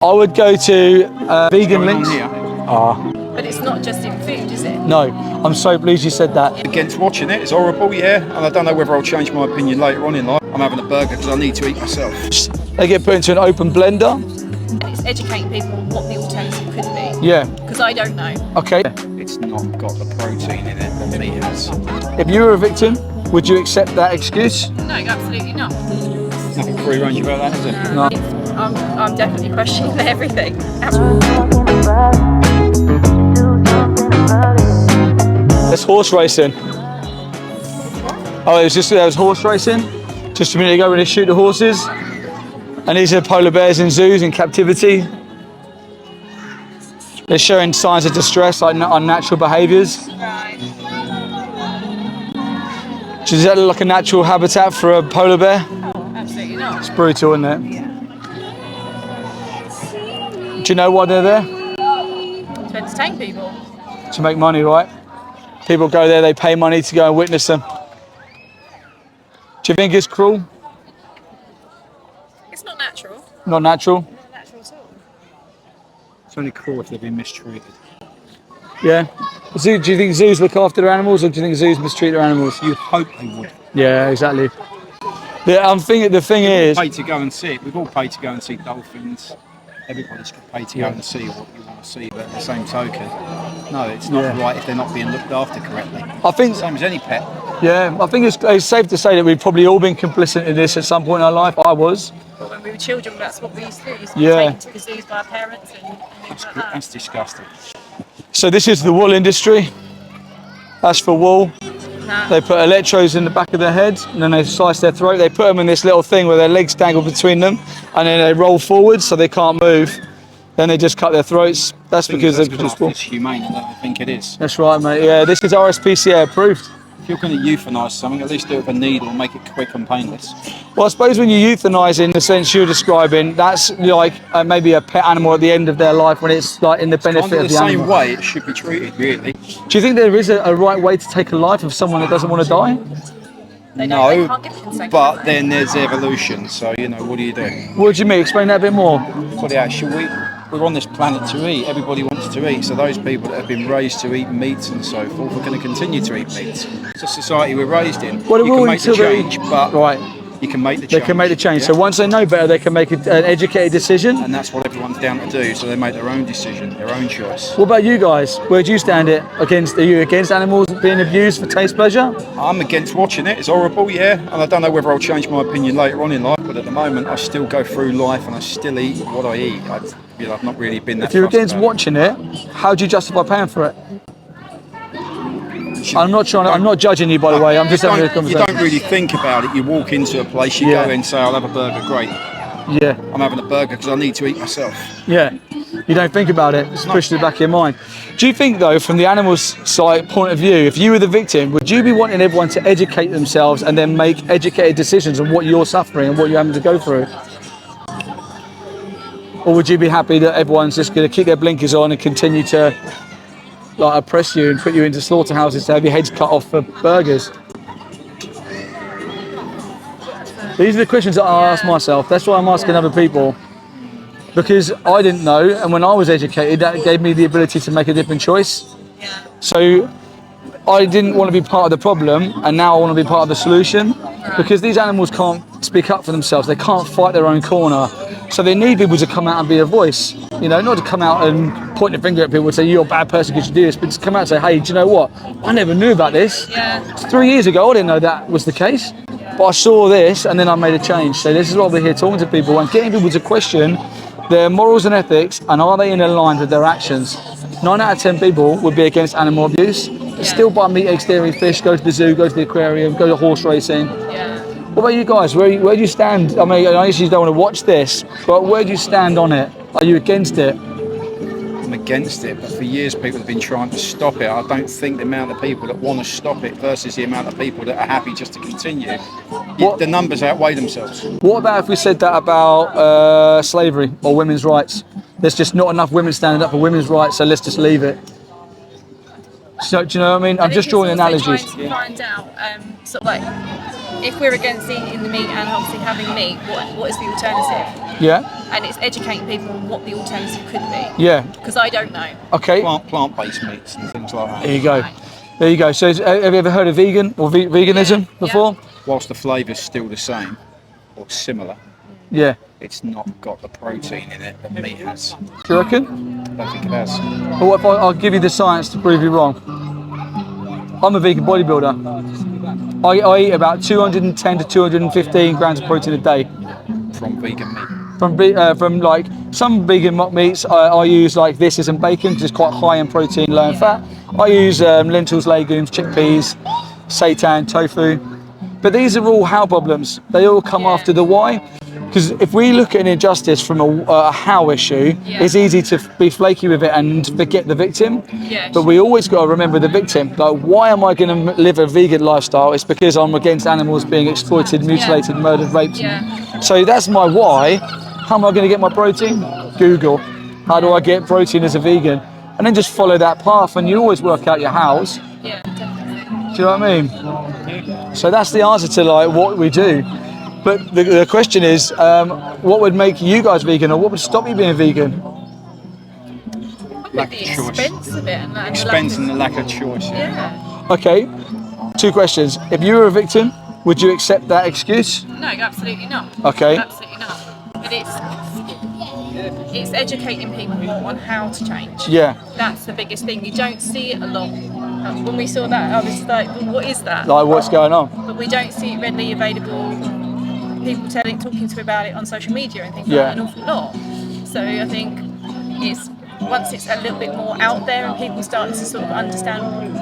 I would go to vegan links. But it's not just in food, is it? No, I'm so pleased you said that. Against watching it, it's horrible, yeah. And I don't know whether I'll change my opinion later on in life. I'm having a burger because I need to eat myself. They get put into an open blender. And it's educating people on what the alternative could be. Yeah. Because I don't know. Okay. It's not got the protein in it that meat has. If you were a victim, would you accept that excuse? No, absolutely not. There's nothing free range about that, is it? No. I'm definitely questioning everything. There's horse racing. Oh, there was horse racing just a minute ago when they shoot the horses. And these are polar bears in zoos in captivity. They're showing signs of distress, like unnatural behaviours. Does that look like a natural habitat for a polar bear? Absolutely not. It's brutal, isn't it? Yeah. Do you know why they're there? To entertain people. To make money, right? People go there, they pay money to go and witness them. Do you think it's cruel? It's not natural. Not natural? Not natural at all. It's only cruel if they've been mistreated. Yeah. Do you think zoos look after their animals, or do you think zoos mistreat their animals? You'd hope they would. Yeah, exactly. The thing is, Pay to go and see it. We've all paid to go and see dolphins. Everybody's paid to go and see what you want to see, but at the same token, no, it's not right if they're not being looked after correctly. I think, Same as any pet. yeah, I think it's safe to say that we've probably all been complicit in this at some point in our life. I was. But when we were children, that's what we used to do. We used to Yeah. be taken to the zoos by our parents and things like that. That's disgusting. So this is the wool industry. That's for wool. They put electrodes in the back of their head, and then they slice their throat. They put them in this little thing where their legs dangle between them, and then they roll forward so they can't move. Then they just cut their throats. That's because they've just wool. It's humane, I don't think it is. That's right, mate. Yeah, this is RSPCA approved. If you're going to euthanise something, at least do it with a needle and make it quick and painless. Well, I suppose when you euthanize in the sense you're describing, that's like maybe a pet animal at the end of their life when it's like in the benefit Kind of of the the same animal. way it should be treated, really. Do you think there is a right way to take a life of someone that doesn't want to die? They No, they can't give consent. But can they? then there's evolution, so, you know, what do you do? What do you mean? Explain that a bit more. Well, yeah, we're on this planet to eat. Everybody wants to eat. So those people that have been raised to eat meats and so forth are going to continue to eat meats. It's a society we're raised in. Well, you well, can make the until they- change, but Right. you can make the They change. can make the change. yeah? So once they know better, they can make an educated decision. And that's what everyone's down to do. So they make their own decision, their own choice. What about you guys? Where do you stand it against? Are you against animals being abused for taste pleasure? I'm against watching it. It's horrible, yeah. And I don't know whether I'll change my opinion later on in life. But at the moment, I still go through life and I still eat what I eat. I've not really been that. If you're fussed against about it. watching it, how do you justify paying for it? I'm not judging you, by the way. I'm just having a You conversation. don't really think about it. You walk into a place, you Yeah. go in and say, I'll have a burger, great. Yeah, I'm having a burger because I need to eat myself. yeah. You don't think about it. It's pushed in the back of your mind. Do you think, though, from the animal's side point of view, if you were the victim, would you be wanting everyone to educate themselves and then make educated decisions on what you're suffering and what you're having to go through? Or would you be happy that everyone's just going to keep their blinkers on and continue to like oppress you and put you into slaughterhouses to have your heads cut off for burgers? These are the questions that I ask myself. That's why I'm asking other people. Because I didn't know, and when I was educated, that gave me the ability to make a different choice. So I didn't want to be part of the problem, and now I want to be part of the solution. Because these animals can't speak up for themselves, they can't fight their own corner. So they need people to come out and be a voice. You know, not to come out and point the finger at people and say, you're a bad person because you do this, but to come out and say, hey, do you know what? I never knew about this. Yeah. 3 years ago, I didn't know that was the case. But I saw this, and then I made a change. So this is why we're here talking to people and getting people to question their morals and ethics, and are they in line with their actions? 9 out of 10 people would be against animal abuse. Still buy meat, eggs, dairy, fish, go to the zoo, go to the aquarium, go to horse racing. Yeah. What about you guys? Where do you stand? I mean, I know you don't want to watch this, but where do you stand on it? Are you against it? I'm against it, but for years people have been trying to stop it. I don't think the amount of people that want to stop it versus the amount of people that are happy just to continue, the numbers outweigh themselves. What about if we said that about slavery or women's rights? There's just not enough women standing up for women's rights, so let's just leave it. So, do you know what I mean? I'm just drawing analogies. Trying to find out, sort of like, if we're against eating the meat and obviously having meat, what is the alternative? Yeah. And it's educating people on what the alternative could be. Yeah. Because I don't know. Okay. Plant-based meats and things like that. There you go. Right. There you go. So have you ever heard of vegan or veganism before? Whilst the flavour's still the same or similar, Yeah. it's not got the protein in it that meat has. Do you reckon? I don't think it has. Or what if I'll give you the science to prove you wrong? I'm a vegan bodybuilder. I eat about 210 to 215 grams of protein a day. From vegan meat. From like some vegan mock meats, I use like this isn't bacon because it's quite high in protein, low in fat. I use lentils, legumes, chickpeas, seitan, tofu. But these are all how problems. They all come after the why. Because if we look at an injustice from a how issue, it's easy to be flaky with it and forget the victim. Yeah, But we always got to remember the victim. Like, why am I going to live a vegan lifestyle? It's because I'm against animals being exploited, mutilated, murdered, raped. Yeah. So that's my why. How am I going to get my protein? Google. How do I get protein as a vegan? And then just follow that path, and you always work out your hows. Yeah, definitely. Do you know what I mean? So that's the answer to like what we do. But the question is, what would make you guys vegan, or what would stop you being vegan? Lack The of choice. expense of it. And Expense and the lack of choice. Yeah. Okay, 2 questions. If you were a victim, would you accept that excuse? No, absolutely not. Okay. Absolutely not. But it's educating people on how to change. Yeah. That's the biggest thing. You don't see it a lot. When we saw that, I was like, well, what is that? Like, what's going on? But we don't see it readily available. People talking to me about it on social media and things like Yeah. that, an awful lot. So I think once it's a little bit more out there and people start to sort of understand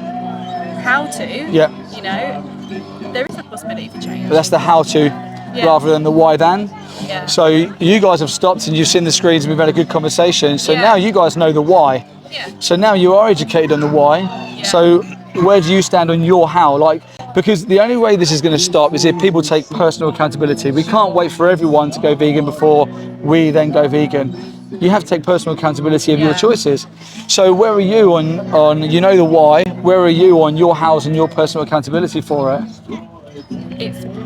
how to, Yeah. you know, there is a possibility for change. But that's the how to, rather than the why then. Yeah. So you guys have stopped and you've seen the screens and we've had a good conversation. So Yeah. now you guys know the why. Yeah. So now you are educated on the why. Yeah. So where do you stand on your how? Like, because the only way this is going to stop is if people take personal accountability. We can't wait for everyone to go vegan before we then go vegan. You have to take personal accountability of your choices. So where are you on you know the why? Where are you on your hows and your personal accountability for it?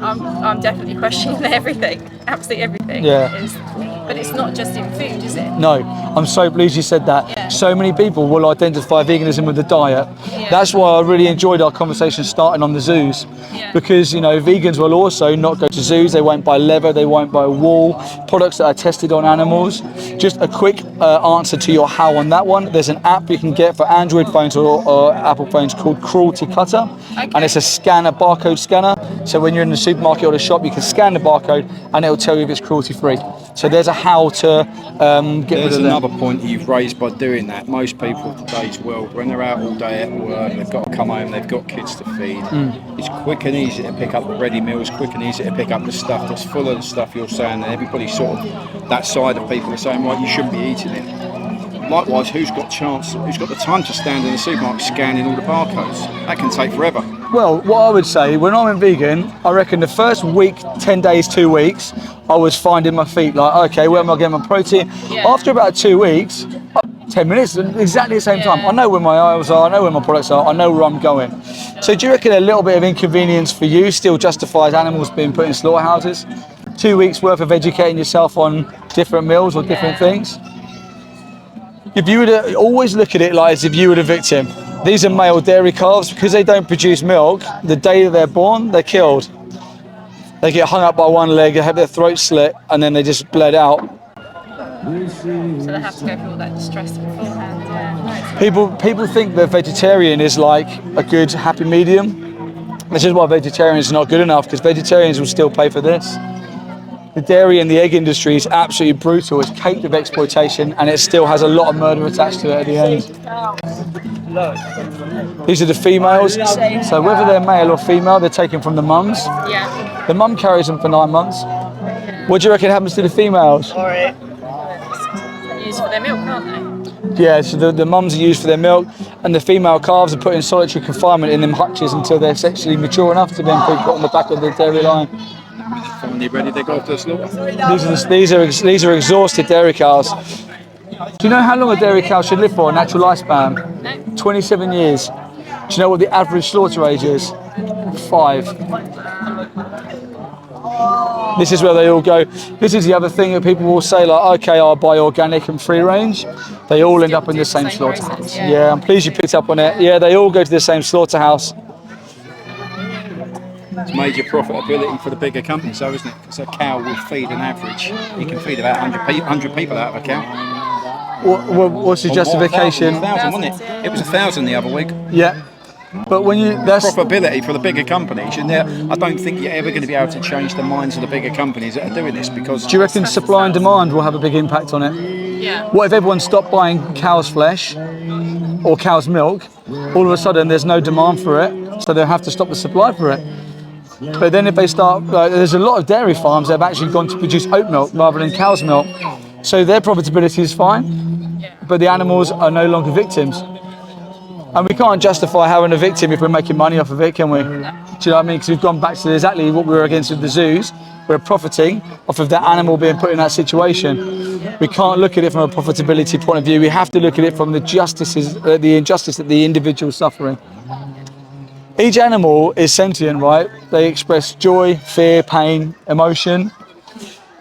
I'm definitely questioning everything, absolutely everything. Yeah. But it's not just in food, is it? No, I'm so pleased you said that. Yeah. So many people will identify veganism with the diet. Yeah. That's why I really enjoyed our conversation starting on the zoos. Yeah. Because, you know, vegans will also not go to zoos, they won't buy leather, they won't buy wool, products that are tested on animals. Just a quick answer to your how on that one. There's an app you can get for Android phones or Apple phones called Cruelty Cutter. Okay. And it's a scanner, barcode scanner. So when you're in the supermarket or the shop, you can scan the barcode and it'll tell you if it's cruelty free. So there's a how to get rid There's of another them. point you've raised by doing that. Most people of today's world, when they're out all day at work, they've got to come home, they've got kids to feed. It's quick and easy to pick up the ready meals, quick and easy to pick up the stuff that's full of the stuff you're saying. And everybody sort of, that side of people are saying, right, you shouldn't be eating it. Likewise, who's got the time to stand in the supermarket scanning all the barcodes? That can take forever. Well, what I would say, when I went vegan, I reckon the first week, 10 days, 2 weeks, I was finding my feet, like, okay, where am I getting my protein? Yeah. After about 2 weeks, 10 minutes, exactly the same time. I know where my aisles are, I know where my products are, I know where I'm going. So do you reckon a little bit of inconvenience for you still justifies animals being put in slaughterhouses? 2 weeks worth of educating yourself on different meals or different things? If you were to always look at it like as if you were the victim, these are male dairy calves. Because they don't produce milk, the day that they're born, they're killed. They get hung up by one leg, they have their throat slit, and then they just bled out. So they have to go through all that distress beforehand. Yeah. People think that vegetarian is like a good happy medium. This is why vegetarian is not good enough, because vegetarians will still pay for this. The dairy and the egg industry is absolutely brutal. It's caked with exploitation, and it still has a lot of murder attached to it at the end. These are the females. So whether they're male or female, they're taken from the mums. Yeah. The mum carries them for 9 months. What do you reckon happens to the females? Used for their milk, aren't they? Yeah, so the mums are used for their milk, and the female calves are put in solitary confinement in them hutches until they're sexually mature enough to then be put on the back of the dairy line. When you're ready, they go off to the slaughter. These are exhausted dairy cows. Do you know how long a dairy cow should live for, a natural lifespan? No. 27 years. Do you know what the average slaughter age is? 5. This is where they all go. This is the other thing that people will say, like, okay, I'll buy organic and free range. They all end up in the same slaughterhouse. Yeah, I'm pleased you picked up on it. Yeah, they all go to the same slaughterhouse. It's major profitability for the bigger companies, though, isn't it? Because a cow will feed an average. You can feed about 100 people out of a cow. What's the justification? 1,000, wasn't it? It was 1,000 the other week. Yeah. But when you Profitability for the bigger companies, and I don't think you're ever going to be able to change the minds of the bigger companies that are doing this, because do you reckon supply and demand will have a big impact on it? Yeah. What if everyone stopped buying cow's flesh or cow's milk? All of a sudden, there's no demand for it, so they'll have to stop the supply for it. But then if they start, there's a lot of dairy farms that have actually gone to produce oat milk rather than cow's milk, so their profitability is fine, but the animals are no longer victims. And we can't justify having a victim if we're making money off of it, can we? Do you know what I mean? Because we've gone back to exactly what we were against with the zoos. We're profiting off of that animal being put in that situation. We can't look at it from a profitability point of view. We have to look at it from the the injustice that the individual is suffering. Each animal is sentient, right? They express joy, fear, pain, emotion.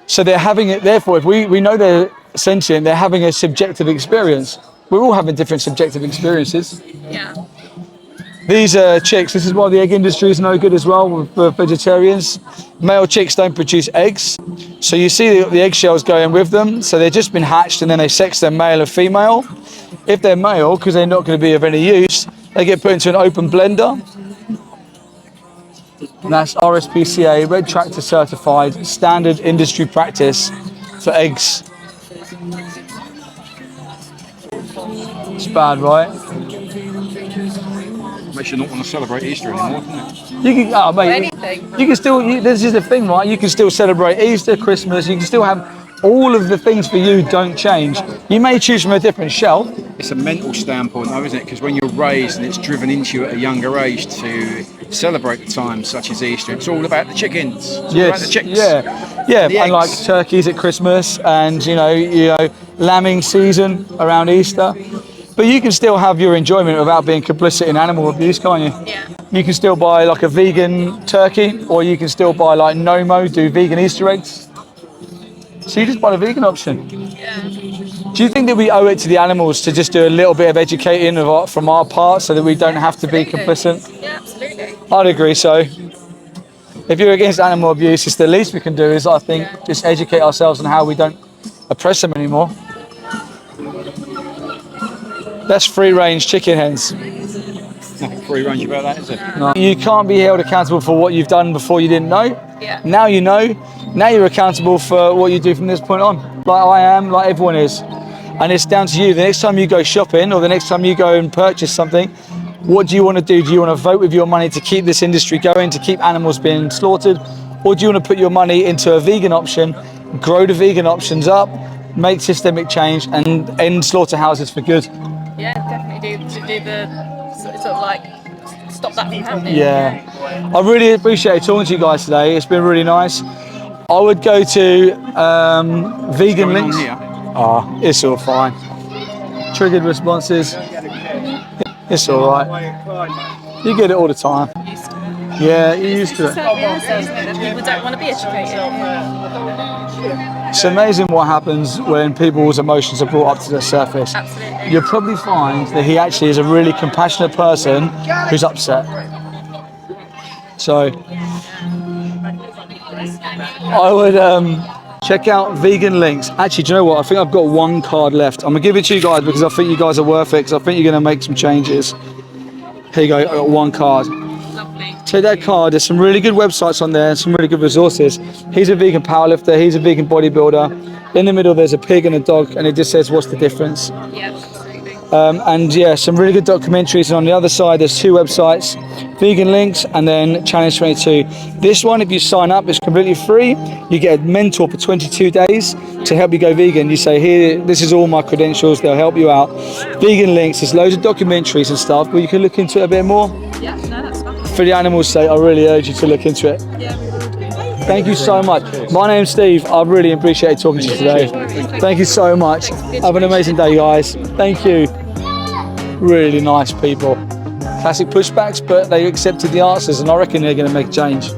So they're having it, therefore, if we know they're sentient, they're having a subjective experience. We're all having different subjective experiences. Yeah. These chicks, this is why the egg industry is no good as well for vegetarians. Male chicks don't produce eggs. So you see the eggshells going with them. So they've just been hatched and then they sex them male or female. If they're male, because they're not going to be of any use, they get put into an open blender. And that's RSPCA, Red Tractor certified, standard industry practice for eggs. It's bad, right? makes you not want to celebrate Easter anymore, doesn't it? You can, oh, mate, anything. you can still. This is the thing, right? You can still celebrate Easter, Christmas. You can still have all of the things for you. Don't change. You may choose from a different shelf. It's a mental standpoint, though, isn't it? Because when you're raised and it's driven into you at a younger age to celebrate the times such as Easter, it's all about the chickens. It's all about the chicks. Yeah. The And like eggs. turkeys at Christmas, and you know, lambing season around Easter. But you can still have your enjoyment without being complicit in animal abuse, can't you? Yeah. You can still buy like a vegan turkey, or you can still buy like Nomo, do vegan Easter eggs. So you just buy the vegan option. Yeah. Do you think that we owe it to the animals to just do a little bit of educating from our part so that we don't have to be complicit? Yeah, absolutely. I'd agree so. If you're against animal abuse, it's the least we can do is, I think, just educate ourselves on how we don't oppress them anymore. That's free range chicken hens. Nothing free range about that, is it? No. You can't be held accountable for what you've done before you didn't know. Yeah. Now you know. Now you're accountable for what you do from this point on. Like I am, like everyone is. And it's down to you. The next time you go shopping or the next time you go and purchase something, what do you want to do? Do you want to vote with your money to keep this industry going, to keep animals being slaughtered? Or do you want to put your money into a vegan option, grow the vegan options up, make systemic change and end slaughterhouses for good? Yeah, definitely do the sort of like stop that from happening. Yeah. I really appreciate talking to you guys today. It's been really nice. I would go to Vegan Going on Links. here? It's all fine. Triggered responses. It's all right. You get it all the time. Used to. Yeah, you're used to It's it. sad reality, isn't it? That people don't want to be educated. It's amazing what happens when people's emotions are brought up to the surface. Absolutely. You'll probably find that he actually is a really compassionate person who's upset. So I would check out Vegan Links. Actually, do you know what? I think I've got one card left. I'm gonna give it to you guys because I think you guys are worth it. Because I think you're gonna make some changes. Here you go. I got one card. Lovely. Take that card. There's some really good websites on there and some really good resources. He's a vegan powerlifter. He's a vegan bodybuilder. In the middle, there's a pig and a dog, and it just says, "What's the difference?" Yeah, absolutely. And yeah, some really good documentaries. And on the other side, there's two websites, Vegan Links and then Challenge 22. This one, if you sign up, it's completely free. You get a mentor for 22 days to help you go vegan. You say, here, this is all my credentials. They'll help you out. Vegan Links, there's loads of documentaries and stuff, but you can look into it a bit more. Yeah, no, that's fine. For the animals' sake, I really urge you to look into it. Yeah, we will do. Thank you so much. My name's Steve. I really appreciate talking to you today. Thank you so much. Have an amazing day, guys. Thank you. Really nice people. Classic pushbacks, but they accepted the answers, and I reckon they're going to make a change.